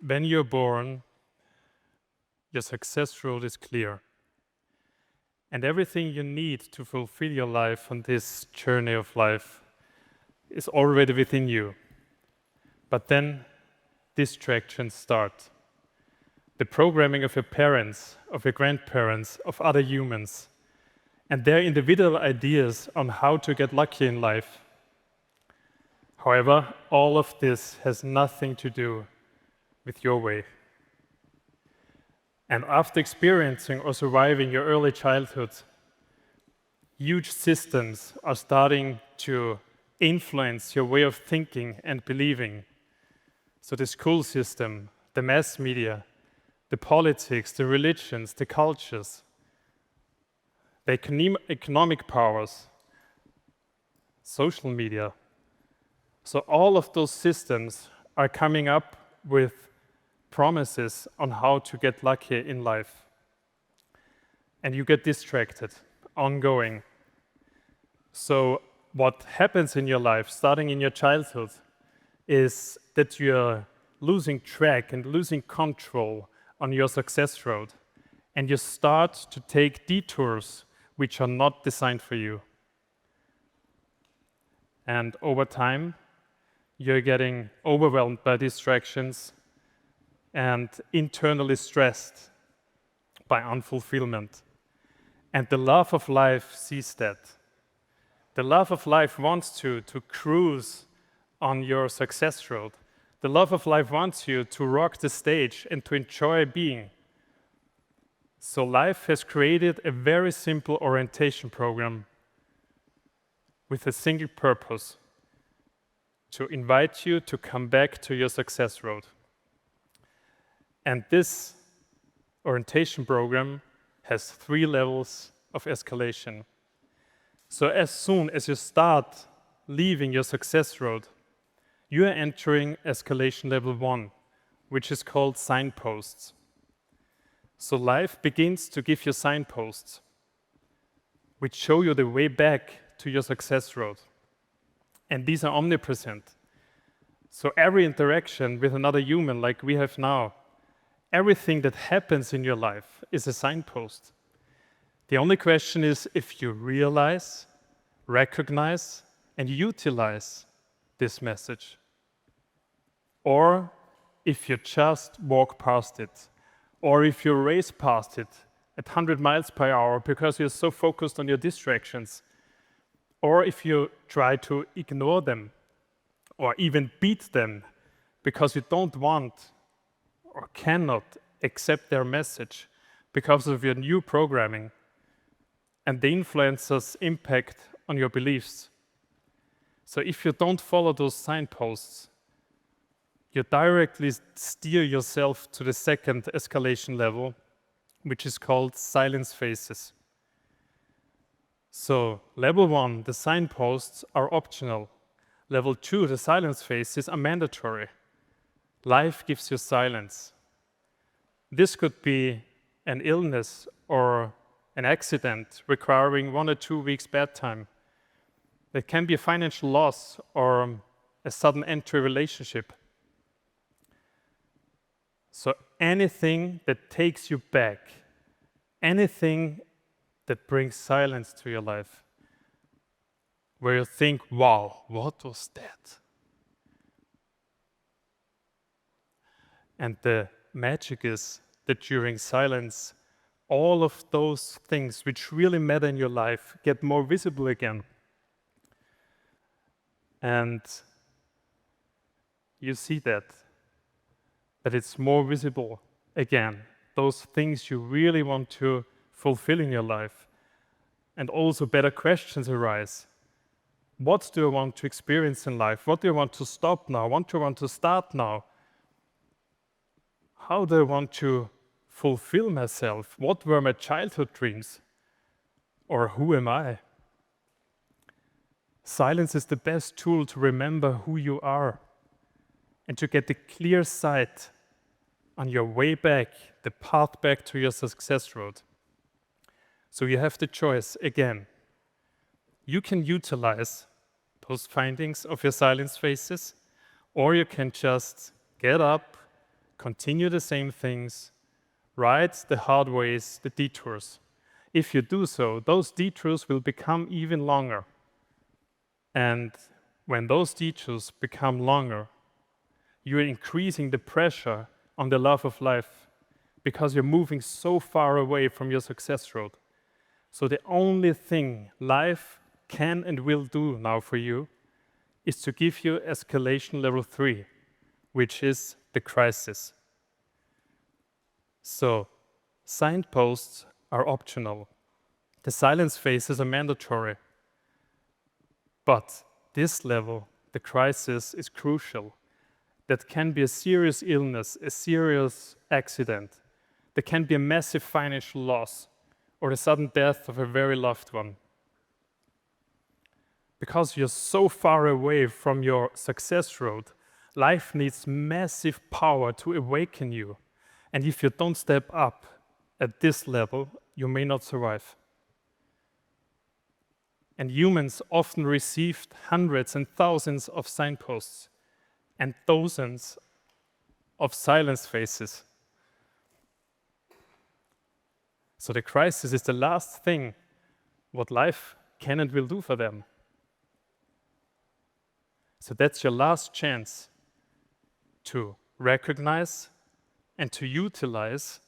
When you're born, your success road is clear. And everything you need to fulfill your life on this journey of life is already within you. But then distractions start. The programming of your parents, of your grandparents, of other humans, and their individual ideas on how to get lucky in life. However, all of this has nothing to do with your way. And after experiencing or surviving your early childhood, huge systems are starting to influence your way of thinking and believing. So the school system, the mass media, the politics, the religions, the cultures, the economic powers, social media. So all of those systems are coming up with promises on how to get lucky in life. And you get distracted, ongoing. So what happens in your life, starting in your childhood, is that you're losing track and losing control on your success road. And you start to take detours which are not designed for you. And over time, you're getting overwhelmed by distractions and internally stressed by unfulfillment. And the love of life sees that. The love of life wants you to cruise on your success road. The love of life wants you to rock the stage and to enjoy being. So life has created a very simple orientation program with a single purpose: to invite you to come back to your success road. And this orientation program has 3 levels of escalation. So as soon as you start leaving your success road, you are entering escalation level 1, which is called signposts. So life begins to give you signposts, which show you the way back to your success road. And these are omnipresent. So every interaction with another human like we have now, everything that happens in your life is a signpost. The only question is if you realize, recognize, and utilize this message, or if you just walk past it, or if you race past it at 100 miles per hour because you're so focused on your distractions, or if you try to ignore them, or even beat them because you don't want or cannot accept their message because of your new programming and the influencer's impact on your beliefs. So if you don't follow those signposts, you directly steer yourself to the second escalation level, which is called silence phases. So level 1, the signposts are optional. Level 2, the silence phases are mandatory. Life gives you silence. This could be an illness or an accident requiring 1 or 2 weeks bed time. It can be a financial loss or a sudden end to a relationship. So anything that takes you back, anything that brings silence to your life, where you think, wow, what was that? And the magic is that during silence, all of those things which really matter in your life get more visible again. And you see that it's more visible again. Those things you really want to fulfill in your life. And also better questions arise. What do I want to experience in life? What do I want to stop now? What do I want to start now? How do I want to fulfill myself? What were my childhood dreams? Or who am I? Silence is the best tool to remember who you are and to get the clear sight on your way back, the path back to your success road. So you have the choice again. You can utilize those findings of your silence phases, or you can just get up, continue the same things, ride the hard ways, the detours. If you do so, those detours will become even longer. And when those detours become longer, you're increasing the pressure on the love of life because you're moving so far away from your success road. So the only thing life can and will do now for you is to give you escalation level 3, which is the crisis. So signposts are optional. The silence phases are mandatory. But this level, the crisis, is crucial. That can be a serious illness, a serious accident. There can be a massive financial loss or the sudden death of a very loved one. Because you're so far away from your success road, life needs massive power to awaken you. And if you don't step up at this level, you may not survive. And humans often received hundreds and thousands of signposts and dozens of silence phases. So the crisis is the last thing what life can and will do for them. So that's your last chance to recognize and to utilize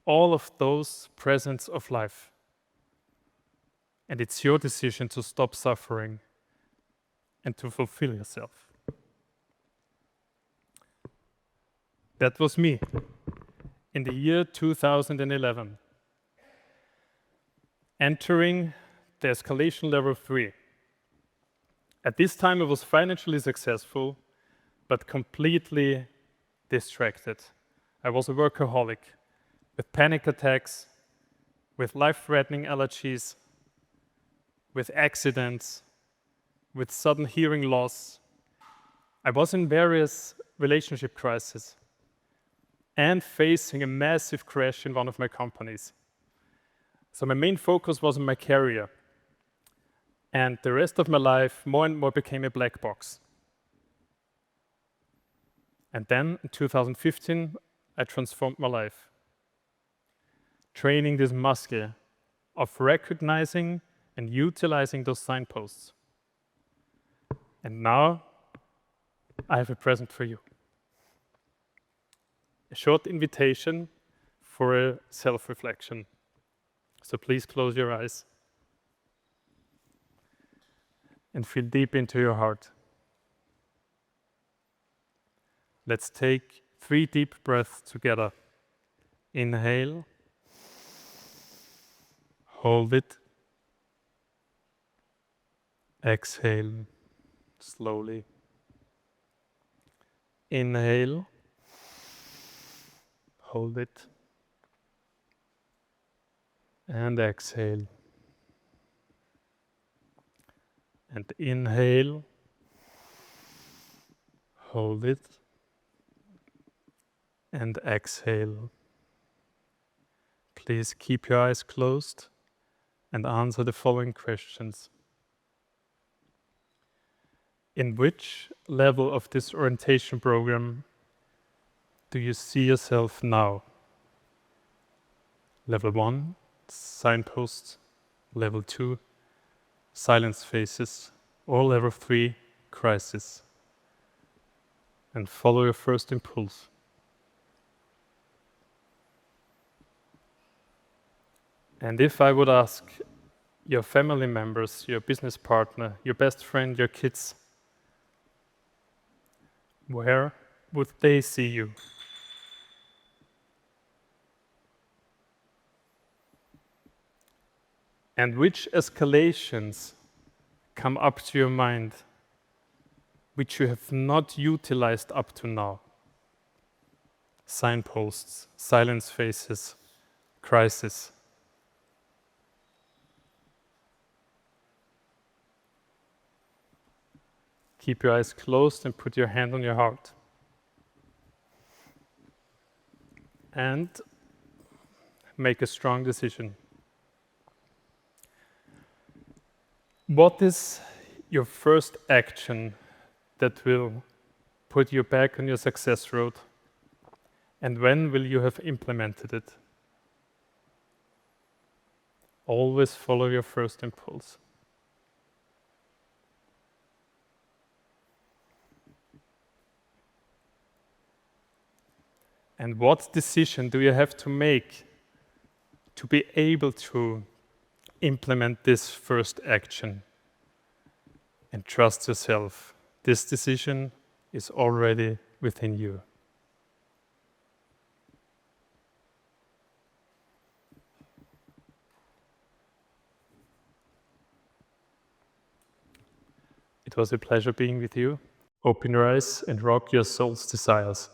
all of those presents of life. And it's your decision to stop suffering and to fulfill yourself. That was me in the year 2011, entering the escalation level 3. At this time, I was financially successful, but completely distracted. I was a workaholic with panic attacks, with life-threatening allergies, with accidents, with sudden hearing loss. I was in various relationship crises and facing a massive crash in one of my companies. So my main focus was on my career. And the rest of my life more and more became a black box. And then in 2015, I transformed my life, training this muscle of recognizing and utilizing those signposts. And now I have a present for you. A short invitation for a self-reflection. So please close your eyes and feel deep into your heart. Let's take 3 deep breaths together. Inhale, hold it, exhale slowly. Inhale, hold it, and exhale. And inhale, hold it, and exhale. Please keep your eyes closed and answer the following questions. In which level of this orientation program do you see yourself now? Level 1, signposts. Level 2, silence phases, or level 3, crisis. And follow your first impulse. And if I would ask your family members, your business partner, your best friend, your kids, where would they see you? And which escalations come up to your mind which you have not utilized up to now? Signposts, silence phases, crisis. Keep your eyes closed and put your hand on your heart. And make a strong decision. What is your first action that will put you back on your success road And when will you have implemented it? Always follow your first impulse. And what decision do you have to make to be able to implement this first action? And trust yourself. This decision is already within you. It was a pleasure being with you. Open your eyes and rock your soul's desires.